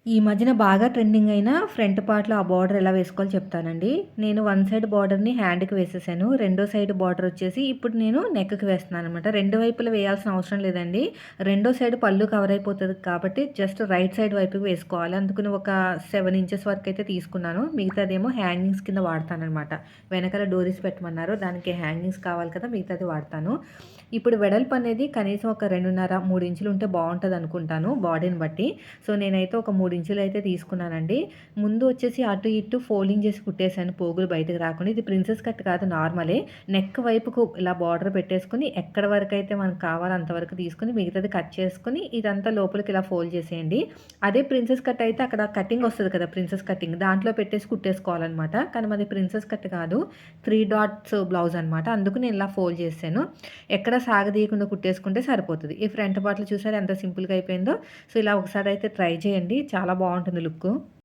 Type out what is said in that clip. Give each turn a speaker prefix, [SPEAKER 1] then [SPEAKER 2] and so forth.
[SPEAKER 1] ఈ మధ్యన బాగా ట్రెండింగ్ అయిన ఫ్రంట్ పార్ట్‌లో ఆ బోర్డర్ ఎలా వేసుకోవాలో చెప్తానండి. నేను వన్ సైడ్ బోర్డర్‌ని హ్యాండ్‌కి వేసేసాను. రెండో సైడ్ బోర్డర్ వచ్చేసి ఇప్పుడు నేను నెక్‌కి వేస్తున్నాననమాట. రెండు వైపులా వేయాల్సిన అవసరం లేదండి. రెండో సైడ్ పళ్ళు కవర్ అయిపోతది కాబట్టి జస్ట్ రైట్ సైడ్ వైపుకి వేసుకోవాలి. అందుకని ఒక 7 ఇంచెస్ వరకైతే తీసుకున్నాను. మిగతాదేమో హ్యాంగింగ్స్ కింద వాడతాననమాట. వెనకాల డోరీస్ పెట్టమన్నారు. దానికి హ్యాంగింగ్స్ కావాలి కదా! మిగతాది వాడతాను. ఇప్పుడు వెడల్పు అనేది కనీసం ఒక 2.5, 3 ఇంచులు ఉంటే బావుంటదనుకుంటాను బాడీని బట్టి. సో, నేనైతే ఒక 3 ఇంచులైతే తీసుకున్నానండి. ముందు వచ్చేసి అటు ఇటు ఫోల్డింగ్ చేసి కుట్టేసాను పోగులు బయటకి రాకుండా. ఇది ప్రిన్సెస్ కట్ కాదు నార్మలే. నెక్ వైపుకు ఇలా బార్డర్ పెట్టేసుకొని ఎక్కడి వరకైతే మనకు కావాలో అంతవరకు తీసుకొని మిగతాది కట్ చేసుకొని ఇదంతా లోపలికి ఇలా ఫోల్డ్ చేసేయండి. అదే ప్రిన్సెస్ కట్ అయితే అక్కడ కటింగ్ వస్తది కదా! ప్రిన్సెస్ కటింగ్ దాంట్లో పెట్టేసి కుట్టేసుకోవాలనమాట. కానీ మాది ప్రిన్సెస్ కట్ కాదు. 3 డాట్స్ బ్లౌజ్ అనమాట. అందుకు నేను ఇలా ఫోల్డ్ చేశాను. ఎక్కడ సాగదీయకుండా కుట్టేసుకుంటే సరిపోతది. ఈ ఫ్రంట్ పార్ట్‌లో చూసారా ఎంత సింపుల్‌గా అయిపోయిందో. సో, ఇలా ఒకసారి అయితే ట్రై చేయండి. చాలా బావుంటుంది లుక్కు.